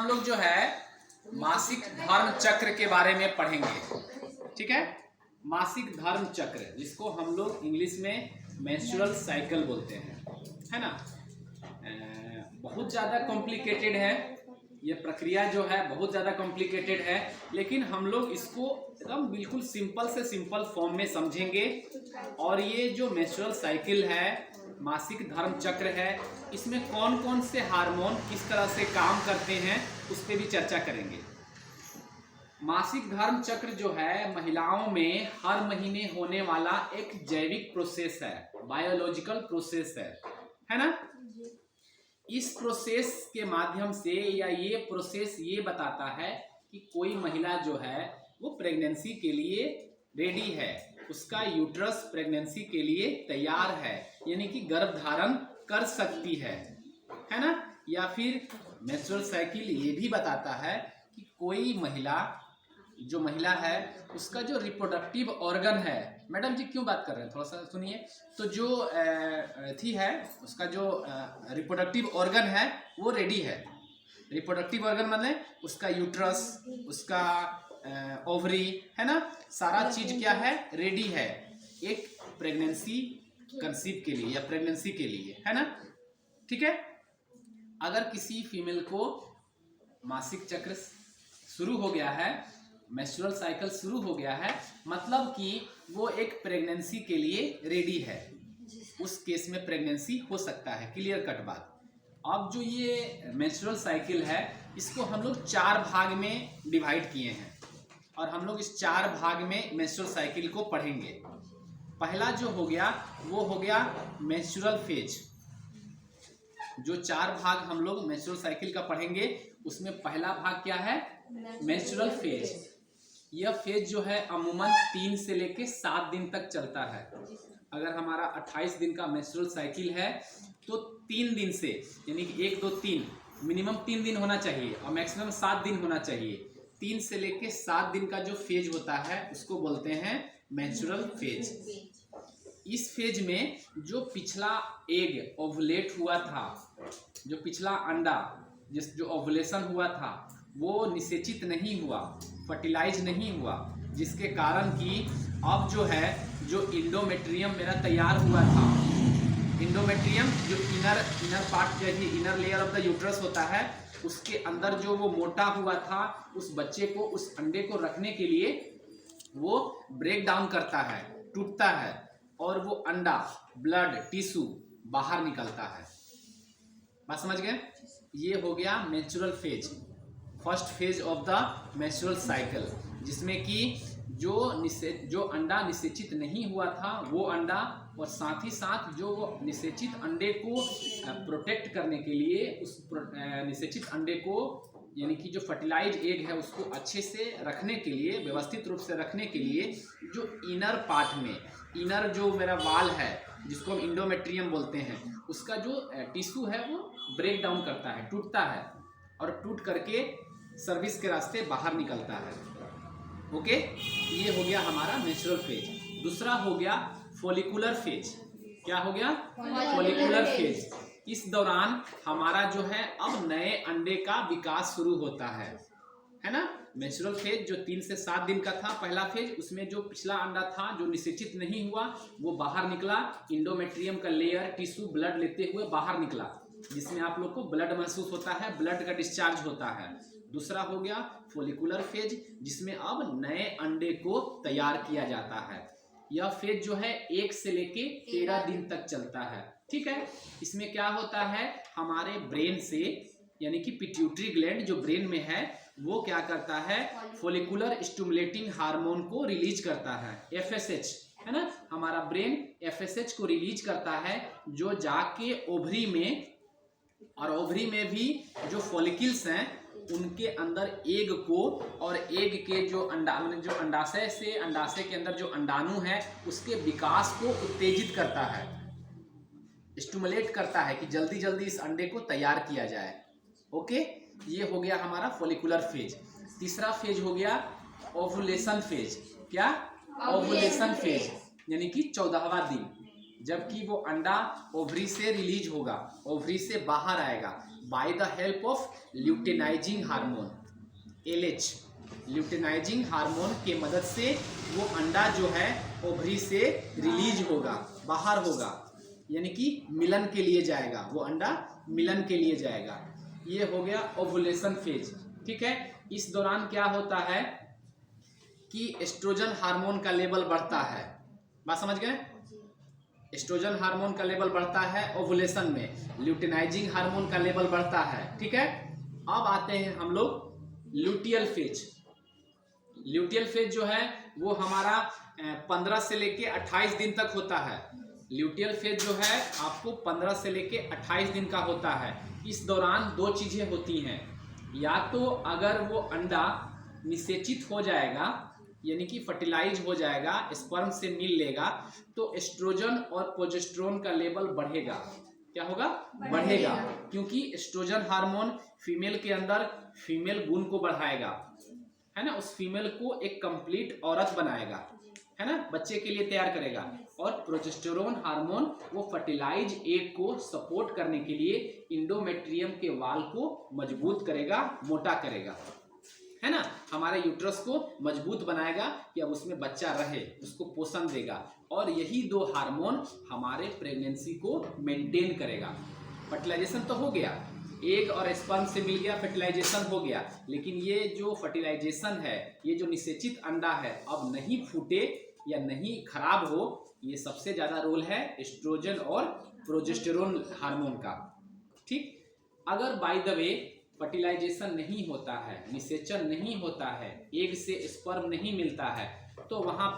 हम लोग जो है मासिक धर्म चक्र के बारे में पढ़ेंगे। ठीक है, मासिक धर्म चक्र जिसको हम लोग इंग्लिश में मेंस्ट्रुअल साइकिल बोलते हैं, है ना। बहुत ज़्यादा कॉम्प्लिकेटेड है ये प्रक्रिया, जो है बहुत ज़्यादा कॉम्प्लिकेटेड है, लेकिन हम लोग इसको एकदम बिल्कुल सिंपल से सिंपल फॉर्म में समझेंगे। और ये जो मेंस्ट्रुअल साइकिल है, मासिक धर्म चक्र है, इसमें कौन कौन से हार्मोन किस तरह से काम करते हैं उस पर भी चर्चा करेंगे। मासिक धर्म चक्र जो है महिलाओं में हर महीने होने वाला एक जैविक प्रोसेस है, बायोलॉजिकल प्रोसेस है ना। इस प्रोसेस के माध्यम से या ये प्रोसेस ये बताता है कि कोई महिला जो है वो प्रेगनेंसी के लिए रेडी है, उसका यूट्रस प्रेगनेंसी के लिए तैयार है, यानी कि गर्भ धारण कर सकती है ना। या फिर मेंस्ट्रुअल साइकिल ये भी बताता है कि कोई महिला है उसका जो रिप्रोडक्टिव ऑर्गन है, मैडम जी क्यों बात कर रहे हैं, थोड़ा सा सुनिए। तो जो थी है उसका जो रिप्रोडक्टिव ऑर्गन है वो रेडी है। रिप्रोडक्टिव ऑर्गन मतलब उसका यूट्रस, उसका ओवरी, है ना, सारा चीज क्या है, रेडी है एक प्रेगनेंसी कंसीव के लिए या प्रेगनेंसी के लिए, है ना। ठीक है, अगर किसी फीमेल को मासिक चक्र शुरू हो गया है, मेंस्ट्रुअल साइकिल शुरू हो गया है, मतलब कि वो एक प्रेगनेंसी के लिए रेडी है, उस केस में प्रेगनेंसी हो सकता है। क्लियर कट बात। अब जो ये मेंस्ट्रुअल साइकिल है इसको हम लोग 4 भाग में डिवाइड किए हैं और हम लोग इस 4 भाग में मेंस्ट्रुअल साइकिल को पढ़ेंगे। पहला जो हो गया वो हो गया मेंस्ट्रुअल फेज। जो 4 भाग हम लोग मेंस्ट्रुअल साइकिल का पढ़ेंगे उसमें पहला भाग क्या है, मेंस्ट्रुअल फेज। यह फेज जो है अमूमन 3 से लेके 7 दिन तक चलता है। अगर हमारा 28 दिन का मेंस्ट्रुअल साइकिल है तो 3 दिन से, यानी कि 1 2 3 मिनिमम 3 दिन होना चाहिए और मैक्सिमम 7 दिन होना चाहिए। 3 से लेके 7 दिन का जो फेज होता है उसको बोलते हैं मेंस्ट्रुअल फेज। इस फेज में जो पिछला एग ओवुलेट हुआ था, जो पिछला अंडा जो ओवुलेशन हुआ था वो निषेचित नहीं हुआ, फर्टिलाइज नहीं हुआ, जिसके कारण कि अब जो है जो इंडोमेट्रियम मेरा तैयार हुआ था, इंडोमेट्रियम जो इनर पार्ट जैसे inner layer of the uterus होता है, उसके अंदर जो वो मोटा हुआ था उस बच्चे को, उस अंडे को रखने के लिए वो ब्रेक डाउन करता है, टूटता है और वो अंडा ब्लड टिश्यू बाहर निकलता है। बात समझ गए। ये हो गया menstrual phase, first phase of the menstrual cycle, जिसमें कि जो अंडा निषेचित नहीं हुआ था वो अंडा, और साथ ही साथ जो निषेचित अंडे को प्रोटेक्ट करने के लिए, उस निषेचित अंडे को यानी कि जो फर्टिलाइज एग है उसको अच्छे से रखने के लिए, व्यवस्थित रूप से रखने के लिए, जो इनर पार्ट में, इनर जो मेरा वाल है जिसको हम इंडोमेट्रियम बोलते हैं, उसका जो टिश्यू है वो ब्रेक डाउन करता है, टूटता है और टूट करके सर्विस के रास्ते बाहर निकलता है। ओके, ये हो गया हमारा मेंस्ट्रुअल फेज। दूसरा हो गया फॉलिकुलर फेज। क्या हो गया, फॉलिकुलर फेज। इस दौरान हमारा जो है अब नए अंडे का विकास शुरू होता है ना। मेंस्ट्रुअल फेज जो 3 से 7 दिन का था पहला फेज, उसमें जो पिछला अंडा था जो निषेचित नहीं हुआ वो बाहर निकला, इंडोमेट्रियम का लेयर टिश्यू ब्लड लेते हुए बाहर निकला, जिसमें आप लोग को ब्लड महसूस होता है, ब्लड का डिस्चार्ज होता है। दूसरा हो गया फॉलिकुलर फेज, जिसमें अब नए अंडे को तैयार किया जाता है। यह फेज जो है 1 से लेके 13 दिन तक चलता है। ठीक है, इसमें क्या होता है, हमारे ब्रेन से यानी कि पिट्यूटरी ग्लैंड जो ब्रेन में है वो क्या करता है, फॉलिकुलर स्टिमुलेटिंग हार्मोन को रिलीज करता है, FSH, है ना। हमारा ब्रेन FSH को रिलीज करता है जो जाके ओवरी में, और ओवरी में भी जो फॉलिकल्स हैं उनके अंदर एग को, और एग के जो अंडाशय से, अंडाशय के अंदर जो अंडाणु है उसके विकास को उत्तेजित करता है, स्टिमुलेट करता है कि जल्दी जल्दी इस अंडे को तैयार किया जाए। ओके, ये हो गया हमारा फॉलिकुलर फेज। तीसरा फेज हो गया ओवुलेशन फेज। क्या, ओवुलेशन फेज, यानी कि 14वां दिन, जबकि वो अंडा ओवरी से रिलीज होगा, ओवरी से बाहर आएगा, by the help of luteinising hormone LH, luteinising hormone के मदद से वो अंडा जो है ओवरी से रिलीज होगा, बाहर होगा, यानी कि मिलन के लिए जाएगा, वो अंडा मिलन के लिए जाएगा। ये हो गया ओवुलेशन फेज, ठीक है। इस दौरान क्या होता है कि एस्ट्रोजन हार्मोन का लेवल बढ़ता है, बात समझ गए। एस्ट्रोजन हार्मोन का लेवल बढ़ता है ओवुलेशन में, ल्यूटेनाइजिंग हार्मोन का लेवल बढ़ता है, ठीक है। अब आते हैं हम लोग ल्यूटियल फेज। ल्यूटियल फेज जो है वो हमारा 15 से लेके 28 दिन तक होता है। ल्यूटियल फेज जो है आपको 15 से लेके 28 दिन का होता है। इस दौरान दो चीजें होती हैं, या तो अगर वो अंडा निषेचित हो जाएगा, यानी कि फर्टिलाइज हो जाएगा, स्पर्म से मिल लेगा, तो एस्ट्रोजन और प्रोजेस्टेरोन का लेवल बढ़ेगा। क्या होगा? बढ़ेगा, क्योंकि एस्ट्रोजन हार्मोन फीमेल के अंदर फीमेल गुण को बढ़ाएगा, है ना, उस फीमेल को एक कंप्लीट औरत बनाएगा, है ना, बच्चे के लिए तैयार करेगा। और प्रोजेस्टेरोन हार्मोन वो फर्टिलाइज एग को सपोर्ट करने के लिए इंडोमेट्रियम के वाल को मजबूत करेगा, मोटा करेगा, है ना, हमारे यूट्रस को मजबूत बनाएगा कि अब उसमें बच्चा रहे, उसको पोषण देगा। और यही दो हार्मोन हमारे प्रेगनेंसी को मेंटेन करेगा। फर्टिलाइजेशन तो हो गया, एग और स्पर्म से मिल गया, फर्टिलाइजेशन हो गया, लेकिन ये जो फर्टिलाइजेशन है, ये जो निषेचित अंडा है अब नहीं फूटे या नहीं खराब हो, ये सबसे ज्यादा रोल है एस्ट्रोजन और प्रोजेस्टेरोन हार्मोन का, ठीक। अगर बाय द वे फर्टिलाइजेशन नहीं होता है, निषेचन नहीं होता है, एग से स्पर्म नहीं मिलता है, तो वहां